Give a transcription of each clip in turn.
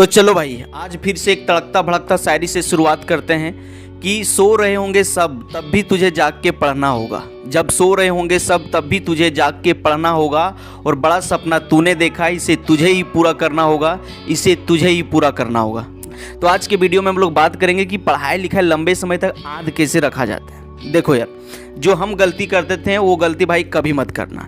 तो चलो भाई, आज फिर से एक तड़कता भड़कता शायरी से शुरुआत करते हैं कि सो रहे होंगे सब तब भी तुझे जाग के पढ़ना होगा। जब सो रहे होंगे सब तब भी तुझे जाग के पढ़ना होगा। और बड़ा सपना तूने देखा, इसे तुझे ही पूरा करना होगा, इसे तुझे ही पूरा करना होगा। तो आज के वीडियो में हम लोग बात करेंगे कि पढ़ाई लिखाई लंबे समय तक याद कैसे रखा जाता है। देखो यार, जो हम गलती करते थे वो गलती भाई कभी मत करना,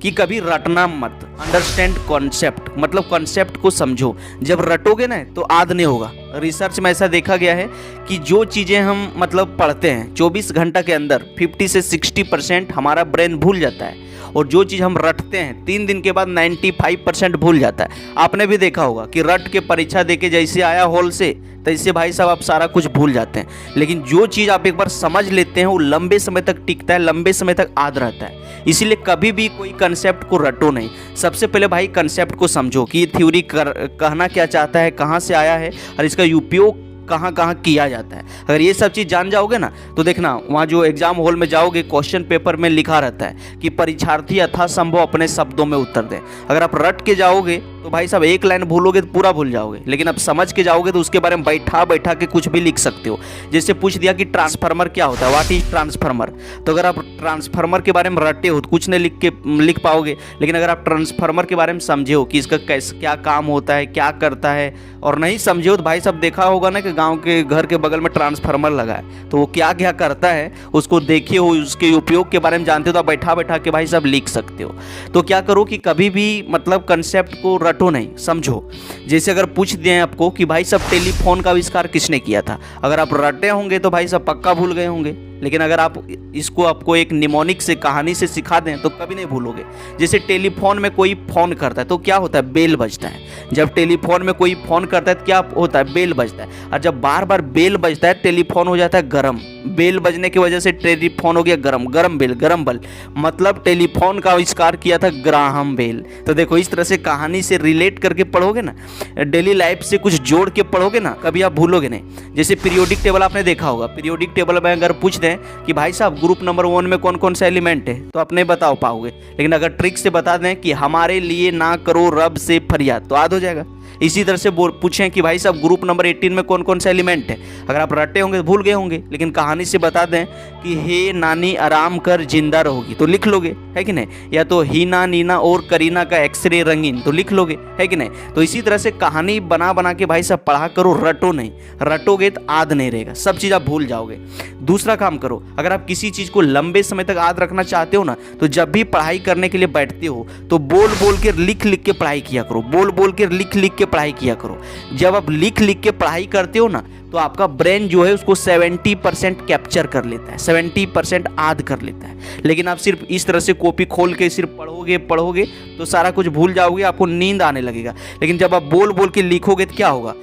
कि कभी रटना मत। अंडरस्टैंड कॉन्सेप्ट, मतलब कॉन्सेप्ट को समझो। जब रटोगे ना तो याद नहीं होगा। रिसर्च में ऐसा देखा गया है कि जो चीज़ें हम मतलब पढ़ते हैं 24 घंटा के अंदर 50 से 60% हमारा ब्रेन भूल जाता है, और जो चीज़ हम रटते हैं 3 दिन के बाद 95% भूल जाता है। आपने भी देखा होगा कि रट के परीक्षा देके जैसे आया हॉल से तैसे भाई साहब आप सारा कुछ भूल जाते हैं। लेकिन जो चीज़ आप एक बार समझ लेते हैं वो लंबे समय तक टिकता है, लंबे समय तक याद रहता है। इसीलिए कभी भी कोई कंसेप्ट को रटो नहीं। सबसे पहले भाई कंसेप्ट को समझो कि ये थ्योरी कहना क्या चाहता है, कहाँ से आया है और इसका उपयोग कहाँ कहाँ किया जाता है। अगर ये सब चीज़ जान जाओगे ना तो देखना, वहाँ जो एग्जाम हॉल में जाओगे क्वेश्चन पेपर में लिखा रहता है कि परीक्षार्थी यथासंभव अपने शब्दों में उत्तर दें। अगर आप रट के जाओगे तो भाई साहब एक लाइन भूलोगे तो पूरा भूल जाओगे, लेकिन आप समझ के जाओगे तो उसके बारे में बैठा बैठा के कुछ भी लिख सकते हो। जैसे पूछ दिया कि ट्रांसफार्मर क्या होता है, व्हाट इज ट्रांसफार्मर, तो अगर आप ट्रांसफार्मर के बारे में रटे हो तो कुछ नहीं लिख पाओगे। लेकिन अगर आप ट्रांसफार्मर के बारे में समझे हो कि इसका कैसे क्या काम होता है, क्या करता है, और नहीं समझे हो तो भाई साहब देखा होगा ना कि गाँव के घर के बगल में ट्रांसफार्मर लगा है तो वो क्या क्या करता है उसको देखे हो, उसके उपयोग के बारे में जानते हो तो आप बैठा बैठा के भाई साहब लिख सकते हो। तो क्या करो कि कभी भी मतलब कंसेप्ट को रटो नहीं, समझो। जैसे अगर पूछ दें आपको कि भाई साहब टेलीफोन का आविष्कार किसने किया था, अगर आप रटे होंगे तो भाई साहब पक्का भूल गए होंगे। लेकिन अगर आप इसको आपको एक निमोनिक से कहानी से सिखा दें तो कभी नहीं भूलोगे। जैसे टेलीफोन में कोई फ़ोन करता है तो क्या होता है, बेल बजता है। जब टेलीफोन में कोई फ़ोन करता है तो क्या होता है, बेल बजता है। और जब बार बार बेल बजता है टेलीफोन हो जाता है गर्म। बेल बजने की वजह से टेलीफोन हो गया गर्म, गर्म बेल, गर्म बल, मतलब टेलीफोन का आविष्कार किया था ग्राहम बेल। तो देखो इस तरह से कहानी से रिलेट करके पढ़ोगे ना, डेली लाइफ से कुछ जोड़ के पढ़ोगे ना, कभी आप भूलोगे नहीं। जैसे पीरियोडिक टेबल आपने देखा होगा, पीरियोडिक टेबल में अगर पूछ दें कि भाई साहब ग्रुप नंबर 1 में कौन कौन सा एलिमेंट है तो आप नहीं बता पाओगे। लेकिन अगर ट्रिक से बता दें कि हमारे लिए ना करो रब से फरियाद तो याद हो जाएगा। इसी तरह से पूछें कि भाई साहब ग्रुप नंबर 18 में कौन कौन सा एलिमेंट है, अगर आप रटे होंगे तो भूल गए होंगे। लेकिन कहानी से बता दें कि हे नानी आराम कर जिंदा रहोगी तो लिख लोगे, है कि नहीं। या तो हीना नीना और करीना का एक्सरे रंगीन तो लिख लोगे, है कि नहीं। तो इसी तरह से कहानी बना बना के भाई साहब पढ़ा करो, रटो नहीं। रटोगे तो याद नहीं रहेगा, सब चीज़ आप भूल जाओगे। दूसरा काम करो, अगर आप किसी चीज़ को लंबे समय तक याद रखना चाहते हो ना तो जब भी पढ़ाई करने के लिए बैठते हो तो बोल बोल के लिख लिख के पढ़ाई किया करो, बोल बोल के लिख लिख के पढ़ाई किया करो। जब आप लिख लिख के पढ़ाई करते हो ना तो आपका ब्रेन जो है उसको 70% कैप्चर कर लेता है, 70% याद कर लेता है। लेकिन आप सिर्फ इस तरह से कॉपी खोल के सिर्फ पढ़ोगे तो सारा कुछ भूल जाओगे, आपको नींद आने लगेगा। लेकिन जब आप बोल बोल के लिखोगे तो क्या होगा,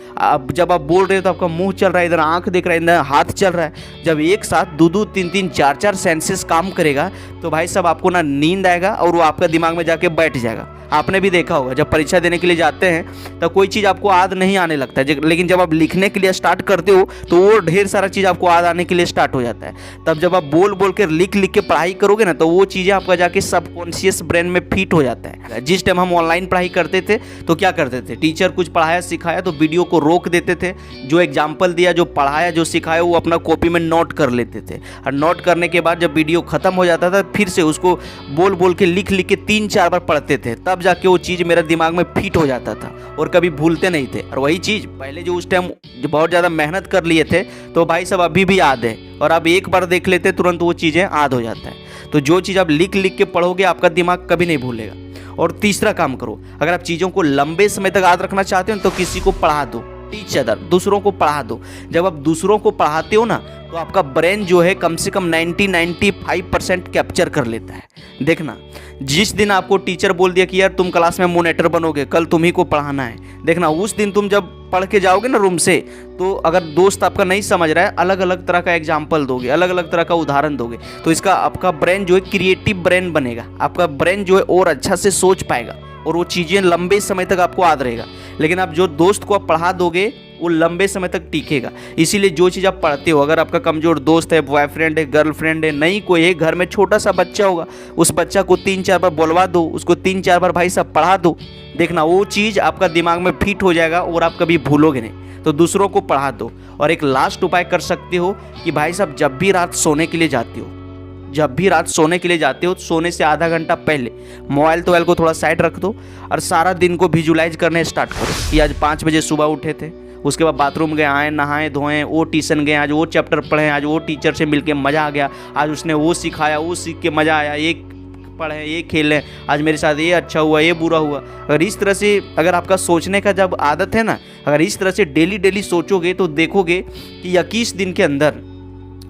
जब आप बोल रहे हो तो आपका मुंह चल रहा है, इधर आंख देख रहा है, इधर हाथ चल रहा है। जब एक साथ 2-2, 3-3, 4-4 सेंसेस काम करेगा तो भाई साहब आपको ना नींद आएगा और वो आपका दिमाग में जाके बैठ जाएगा। आपने भी देखा होगा जब परीक्षा देने के लिए जाते हैं तो कोई चीज़ आपको याद नहीं आने लगता है, लेकिन जब आप लिखने के लिए स्टार्ट करते हो तो वो ढेर सारा चीज़ आपको याद आने के लिए स्टार्ट हो जाता है। तब जब आप बोल बोल के लिख लिख के पढ़ाई करोगे ना तो वो चीज़ें आपका जाके सबकॉन्शियस ब्रेन में फिट हो जाता है। जिस टाइम हम ऑनलाइन पढ़ाई करते थे तो क्या करते थे, टीचर कुछ पढ़ाया सिखाया तो वीडियो को रोक देते थे, जो एग्जाम्पल दिया, जो पढ़ाया, जो सिखाया वो अपना कॉपी में नोट कर लेते थे। और नोट करने के बाद जब वीडियो खत्म हो जाता था फिर से उसको बोल बोल के लिख लिख के 3-4 बार पढ़ते थे, तब जाके वो चीज़ मेरा दिमाग में फिट हो जाता था और कभी भूलते नहीं थे। और वही चीज़ पहले जो उस टाइम जो बहुत ज़्यादा मेहनत कर लिए थे तो भाई सब अभी भी याद है, और आप एक बार देख लेते तुरंत वो चीज़ें याद हो जाता है। तो जो चीज़ आप लिख लिख के पढ़ोगे आपका दिमाग कभी नहीं भूलेगा। और तीसरा काम करो, अगर आप चीज़ों को लंबे समय तक याद रखना चाहते हो तो किसी को पढ़ा दो, टीच अदर, दूसरों को पढ़ा दो। जब आप दूसरों को पढ़ाते हो ना तो आपका ब्रेन जो है कम से कम 90-95% कैप्चर कर लेता है। देखना, जिस दिन आपको टीचर बोल दिया कि यार तुम क्लास में मॉनिटर बनोगे, कल तुम्ही को पढ़ाना है, देखना उस दिन तुम जब पढ़ के जाओगे ना रूम से तो अगर दोस्त आपका नहीं समझ रहा है अलग अलग तरह का एग्जाम्पल दोगे, अलग अलग तरह का उदाहरण दोगे, तो इसका आपका ब्रेन जो है क्रिएटिव ब्रेन बनेगा, आपका ब्रेन जो है और अच्छा से सोच पाएगा, और वो चीज़ें लंबे समय तक आपको याद रहेगा। लेकिन आप जो दोस्त को आप पढ़ा दोगे वो लंबे समय तक टिकेगा। इसीलिए जो चीज़ आप पढ़ते हो, अगर आपका कमज़ोर दोस्त है, बॉयफ्रेंड है, गर्लफ्रेंड है, नहीं कोई है, घर में छोटा सा बच्चा होगा, उस बच्चा को 3-4 बार बुलवा दो, उसको 3-4 बार भाई साहब पढ़ा दो, देखना वो चीज़ आपका दिमाग में फिट हो जाएगा और आप कभी भूलोगे नहीं। तो दूसरों को पढ़ा दो। और एक लास्ट उपाय कर सकते हो कि भाई साहब जब भी रात सोने के लिए जाते हो, सोने से आधा घंटा पहले मोबाइल को थोड़ा साइड रख दो और सारा दिन को विजुलाइज करने स्टार्ट करो कि आज 5 बजे सुबह उठे थे, उसके बाद बाथरूम गए, आए, नहाए धोएं, वो ट्यूशन गए, आज वो चैप्टर पढ़े, आज वो टीचर से मिलके मज़ा आ गया, आज उसने वो सिखाया, वो सीख के मज़ा आया, ये पढ़ें, ये खेलें, आज मेरे साथ ये अच्छा हुआ, ये बुरा हुआ। अगर इस तरह से अगर आपका सोचने का जब आदत है ना, अगर इस तरह से डेली सोचोगे तो देखोगे कि 21 दिन के अंदर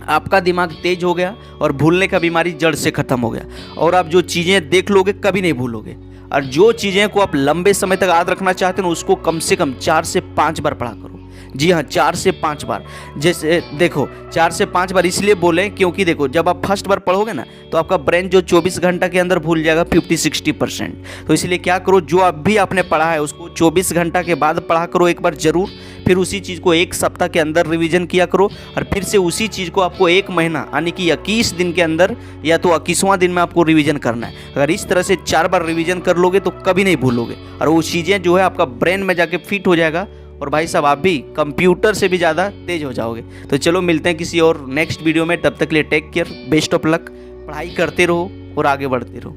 आपका दिमाग तेज हो गया और भूलने का बीमारी जड़ से ख़त्म हो गया। और आप जो चीज़ें देख लोगे कभी नहीं भूलोगे। और जो चीज़ें को आप लंबे समय तक याद रखना चाहते हो उसको कम से कम 4 से 5 बार पढ़ा करो। जी हाँ, 4 से 5 बार। जैसे देखो 4 से 5 बार इसलिए बोले क्योंकि देखो जब आप फर्स्ट बार पढ़ोगे ना तो आपका ब्रेन जो 24 घंटा के अंदर भूल जाएगा 50-60%। तो इसलिए क्या करो, जो अभी आपने पढ़ा है उसको 24 घंटा के बाद पढ़ा करो एक बार ज़रूर। फिर उसी चीज़ को 1 सप्ताह के अंदर रिवीजन किया करो और फिर से उसी चीज़ को आपको 1 महीना यानी कि 21 दिन के अंदर या तो 21वां दिन में आपको रिवीजन करना है। अगर इस तरह से 4 बार रिवीजन कर लोगे तो कभी नहीं भूलोगे और वो चीज़ें जो है आपका ब्रेन में जाके फिट हो जाएगा और भाई साहब आप भी कंप्यूटर से भी ज़्यादा तेज हो जाओगे। तो चलो मिलते हैं किसी और नेक्स्ट वीडियो में, तब तक के लिए take care, best of luck, पढ़ाई करते रहो और आगे बढ़ते रहो।